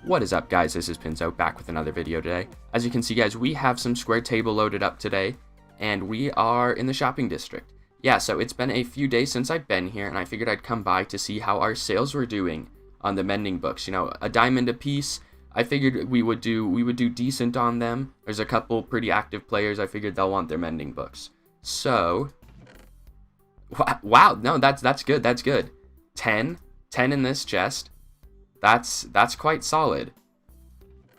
What is up, guys? This is Pinzo back with another video today. As you can see, guys, we have some SquareTable loaded up today, and we are in the shopping district. Yeah, so it's been a few days since I've been here, and I figured I'd come by to see how our sales were doing on the mending books. You know, a diamond a piece. I figured we would do decent on them. There's a couple pretty active players. I figured they'll want their mending books. So, wow, no, that's good. That's good. 10 in this chest. That's quite solid.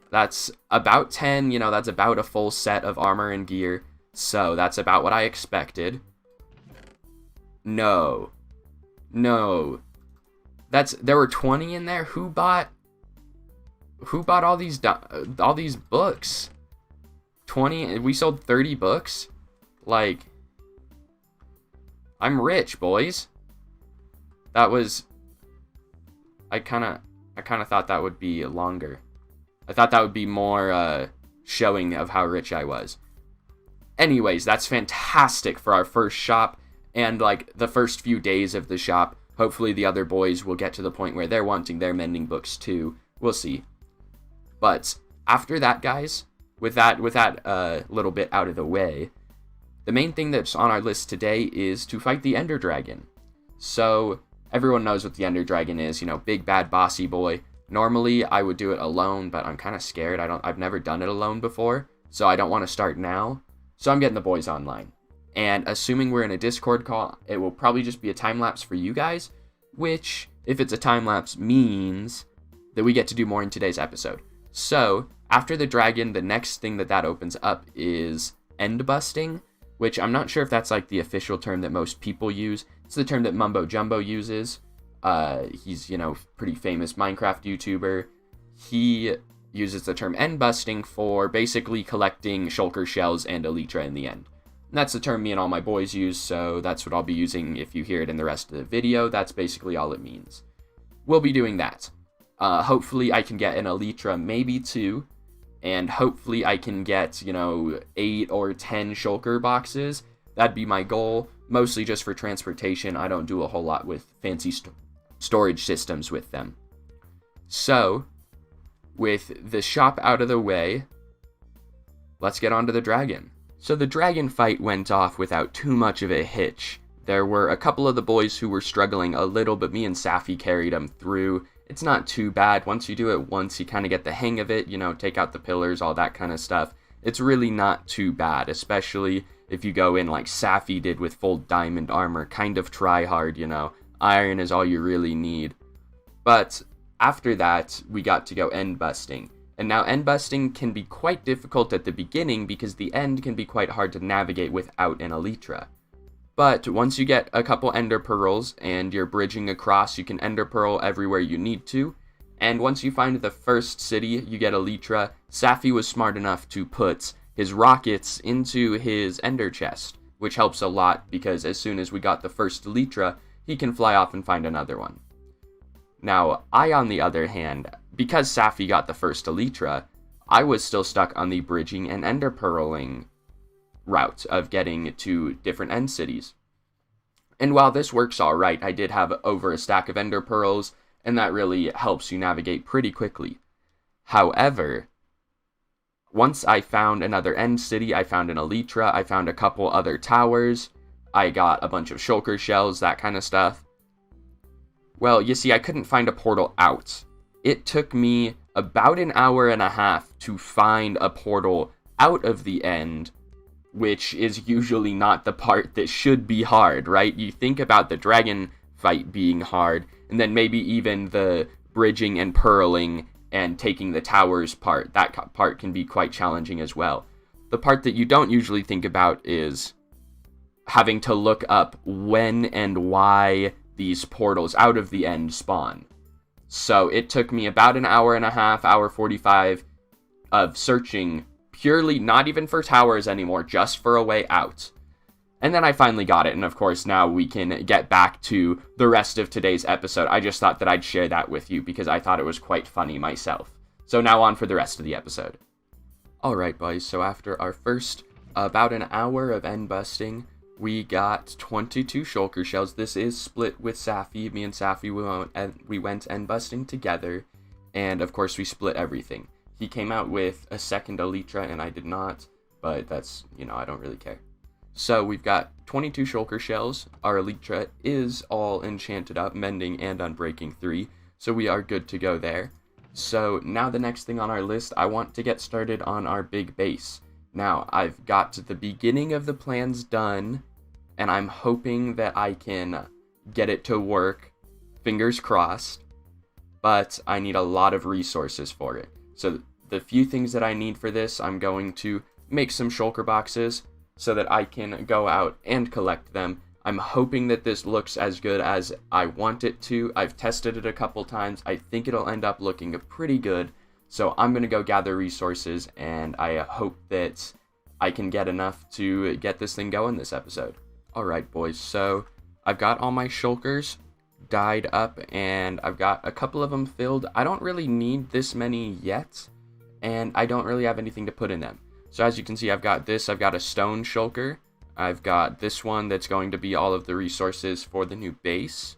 That's about 10, you know, that's about a full set of armor and gear. So that's about what I expected. No. There were 20 in there. Who bought all these books? 20, we sold 30 books? Like, I'm rich, boys. That was, I kind of thought that would be longer. I thought that would be more showing of how rich I was. Anyways, that's fantastic for our first shop and like the first few days of the shop. Hopefully the other boys will get to the point where they're wanting their mending books too. We'll see. But after that, guys, with that little bit out of the way, the main thing that's on our list today is to fight the Ender Dragon. So everyone knows what the Ender Dragon is, you know, big bad bossy boy. Normally I would do it alone, but I'm kind of scared. I've never done it alone before, so I don't want to start now. So I'm getting the boys online. And assuming we're in a Discord call, it will probably just be a time lapse for you guys, which, if it's a time lapse, means that we get to do more in today's episode. So after the dragon, the next thing that opens up is end busting, which I'm not sure if that's like the official term that most people use. It's the term that Mumbo Jumbo uses. He's, you know, pretty famous Minecraft YouTuber. He uses the term end busting for basically collecting shulker shells and elytra in the end. And that's the term me and all my boys use, so that's what I'll be using if you hear it in the rest of the video. That's basically all it means. We'll be doing that. Hopefully I can get an elytra, maybe 2, and hopefully I can get, you know, 8 or 10 shulker boxes. That'd be my goal, mostly just for transportation. I don't do a whole lot with fancy storage systems with them. So, with the shop out of the way, let's get on to the dragon. So the dragon fight went off without too much of a hitch. There were a couple of the boys who were struggling a little, but me and Safi carried them through. It's not too bad. Once you do it once, you kind of get the hang of it, you know, take out the pillars, all that kind of stuff. It's really not too bad, especially if you go in like Safi did with full diamond armor, kind of try hard, you know. Iron is all you really need. But after that, we got to go end busting. And now end busting can be quite difficult at the beginning because the end can be quite hard to navigate without an elytra. But once you get a couple ender pearls and you're bridging across, you can ender pearl everywhere you need to. And once you find the first city, you get elytra. Safi was smart enough to put his rockets into his ender chest, which helps a lot because as soon as we got the first elytra, he can fly off and find another one. Now, I, on the other hand, because Safi got the first elytra, I was still stuck on the bridging and ender pearling route of getting to different end cities. And while this works alright, I did have over a stack of ender pearls, and that really helps you navigate pretty quickly. However, once I found another end city, I found an elytra, I found a couple other towers, I got a bunch of shulker shells, that kind of stuff. Well, you see, I couldn't find a portal out. It took me about an hour and a half to find a portal out of the end, which is usually not the part that should be hard, right? You think about the dragon fight being hard, and then maybe even the bridging and pearling and taking the towers part. That part can be quite challenging as well. The part that you don't usually think about is having to look up when and why these portals out of the end spawn. So it took me about an hour and a half, hour 45 of searching purely not even for towers anymore, just for a way out. And then I finally got it, and of course now we can get back to the rest of today's episode. I just thought that I'd share that with you because I thought it was quite funny myself. So now on for the rest of the episode. Alright boys, so after our first about an hour of end busting, we got 22 shulker shells. This is split with Safi. Me and Safi, we went end busting together. and of course we split everything. He came out with a second Elytra and I did not, but that's, I don't really care. So we've got 22 shulker shells. Our Elytra is all enchanted up, mending and unbreaking 3, so we are good to go there. So now the next thing on our list, I want to get started on our big base. Now, I've got the beginning of the plans done, and I'm hoping that I can get it to work, fingers crossed, but I need a lot of resources for it. So the few things that I need for this, I'm going to make some shulker boxes so that I can go out and collect them. I'm hoping that this looks as good as I want it to. I've tested it a couple times. I think it'll end up looking pretty good. So I'm going to go gather resources, and I hope that I can get enough to get this thing going this episode. Alright, boys, so I've got all my shulkers dyed up, and I've got a couple of them filled. I don't really need this many yet, and I don't really have anything to put in them. So as you can see, I've got this. I've got a stone shulker. I've got this one that's going to be all of the resources for the new base.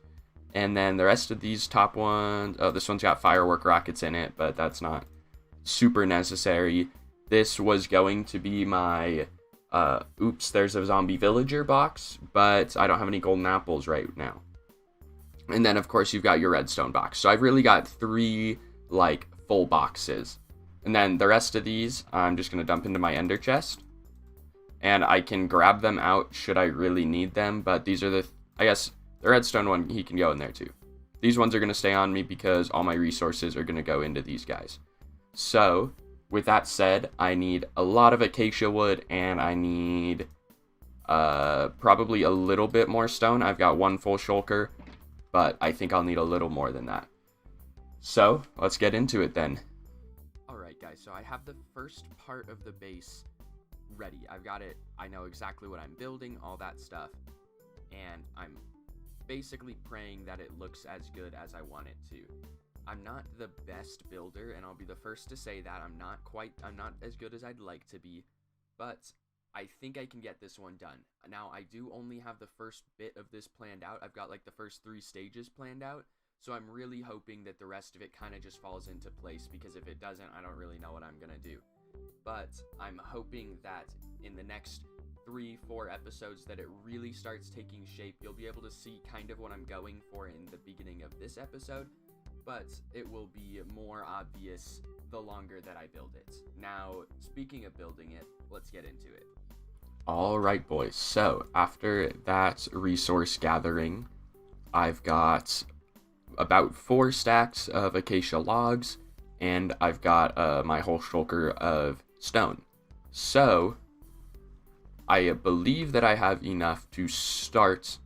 And then the rest of these top ones, oh, this one's got firework rockets in it, but that's not super necessary. This was going to be my, oops, there's a zombie villager box, but I don't have any golden apples right now. And then, of course, you've got your redstone box. So I've really got 3, full boxes. And then the rest of these, I'm just going to dump into my ender chest. And I can grab them out should I really need them. But these are I guess, the redstone one, he can go in there too. These ones are going to stay on me because all my resources are going to go into these guys. So, with that said, I need a lot of acacia wood, and I need probably a little bit more stone. I've got 1 full shulker, but I think I'll need a little more than that. So, let's get into it then. Alright guys, so I have the first part of the base ready. I've got it, I know exactly what I'm building, all that stuff, and I'm basically praying that it looks as good as I want it to. I'm not the best builder, and I'll be the first to say that. I'm not as good as I'd like to be, but I think I can get this one done. Now, I do only have the first bit of this planned out. I've got the first 3 stages planned out, so I'm really hoping that the rest of it kind of just falls into place, because if it doesn't, I don't really know what I'm gonna do. But I'm hoping that in the next 3-4 episodes that it really starts taking shape. You'll be able to see kind of what I'm going for in the beginning of this episode, but it will be more obvious the longer that I build it. Now, speaking of building it, let's get into it. Alright boys, so after that resource gathering, I've got about 4 stacks of acacia logs, and I've got my whole shulker of stone. So, I believe that I have enough to start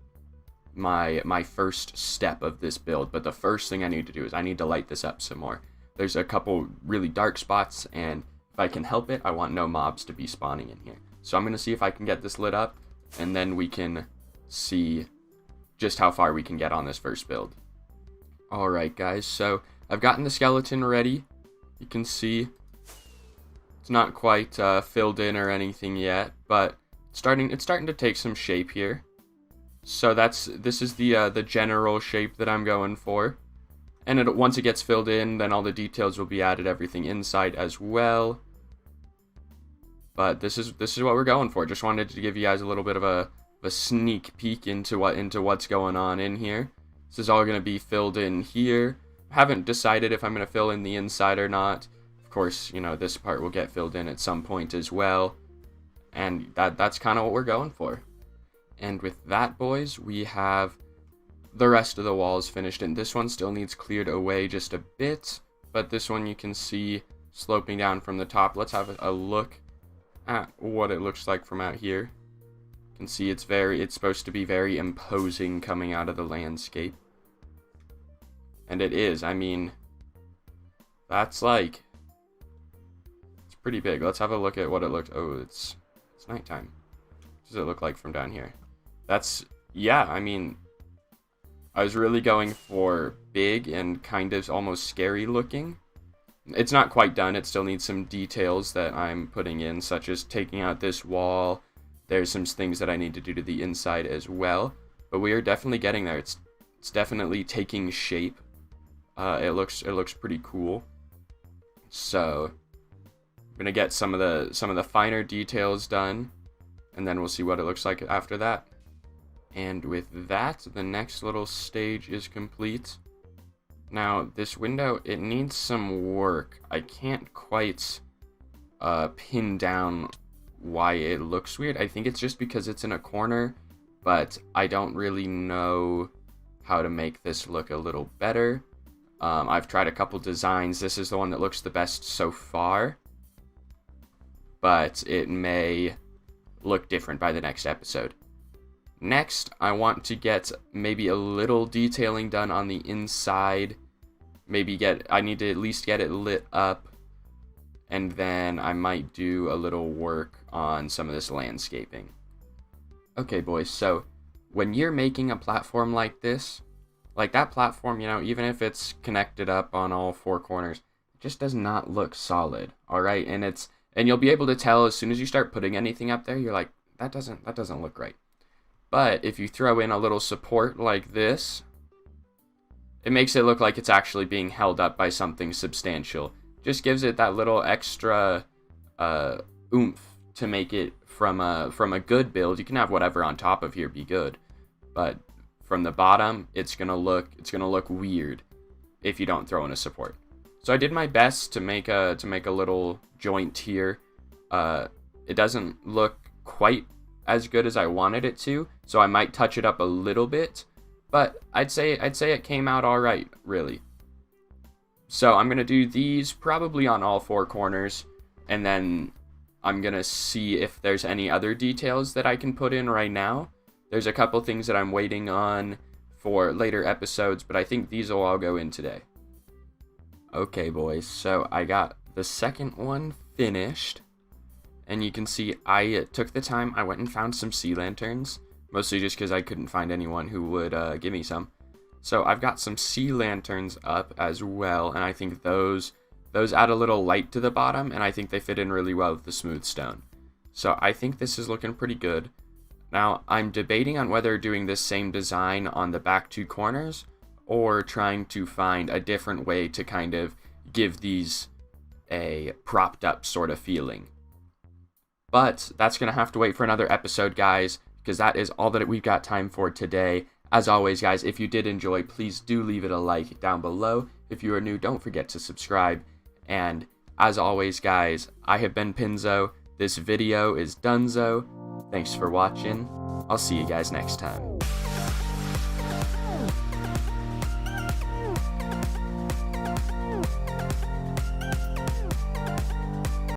my first step of this build, but the first thing I need to do is I need to light this up some more. There's a couple really dark spots, and if I can help it, I want no mobs to be spawning in here. So I'm going to see if I can get this lit up, and then we can see just how far we can get on this first build. Alright guys, so I've gotten the skeleton ready. You can see it's not quite filled in or anything yet, but it's starting to take some shape here. So this is the general shape that I'm going for. And once it gets filled in, then all the details will be added, everything inside as well. But this is what we're going for. Just wanted to give you guys a little bit of a sneak peek into what's going on in here. This is all going to be filled in here. Haven't decided if I'm going to fill in the inside or not. Of course, this part will get filled in at some point as well. And that's kind of what we're going for. And with that, boys, we have the rest of the walls finished. And this one still needs cleared away just a bit. But this one you can see sloping down from the top. Let's have a look at what it looks like from out here. You can see it's supposed to be very imposing coming out of the landscape. And it is. I mean, that's it's pretty big. Let's have a look at what it looks. Oh, it's nighttime. What does it look like from down here? Yeah, I mean, I was really going for big and kind of almost scary looking. It's not quite done. It still needs some details that I'm putting in, such as taking out this wall. There's some things that I need to do to the inside as well. But we are definitely getting there. It's definitely taking shape. It looks pretty cool. So I'm gonna get some of the finer details done, and then we'll see what it looks like after that. And with that, the next little stage is complete. Now this window, it needs some work. I can't quite pin down why it looks weird. I think it's just because it's in a corner, but I don't really know how to make this look a little better. I've tried a couple designs. This is the one that looks the best so far, but it may look different by the next episode. Next, I want to get maybe a little detailing done on the inside. I need to at least get it lit up, and then I might do a little work on some of this landscaping. Okay, boys, so when you're making a platform like this, like that platform, you know, even if it's connected up on all four corners, it just does not look solid, all right? And you'll be able to tell as soon as you start putting anything up there, you're like, that doesn't look right. But if you throw in a little support like this, it makes it look like it's actually being held up by something substantial. Just gives it that little extra oomph to make it from a good build. You can have whatever on top of here be good, but from the bottom, it's gonna look weird if you don't throw in a support. So I did my best to make a little joint here. It doesn't look quite as good as I wanted it to, so I might touch it up a little bit, but I'd say it came out all right, really. So I'm gonna do these probably on all four corners, and then I'm gonna see if there's any other details that I can put in right now. There's a couple things that I'm waiting on for later episodes, but I think these will all go in today. Okay, boys, so I got the second one finished, and you can see I took the time. I went and found some sea lanterns, mostly just because I couldn't find anyone who would give me some. So I've got some sea lanterns up as well, and I think those add a little light to the bottom, and I think they fit in really well with the smooth stone. So I think this is looking pretty good. Now, I'm debating on whether doing this same design on the back two corners or trying to find a different way to kind of give these a propped up sort of feeling. But that's going to have to wait for another episode, guys, because that is all that we've got time for today. As always, guys, if you did enjoy, please do leave it a like down below. If you are new, don't forget to subscribe. And as always, guys, I have been Pinzo. This video is donezo. Thanks for watching. I'll see you guys next time.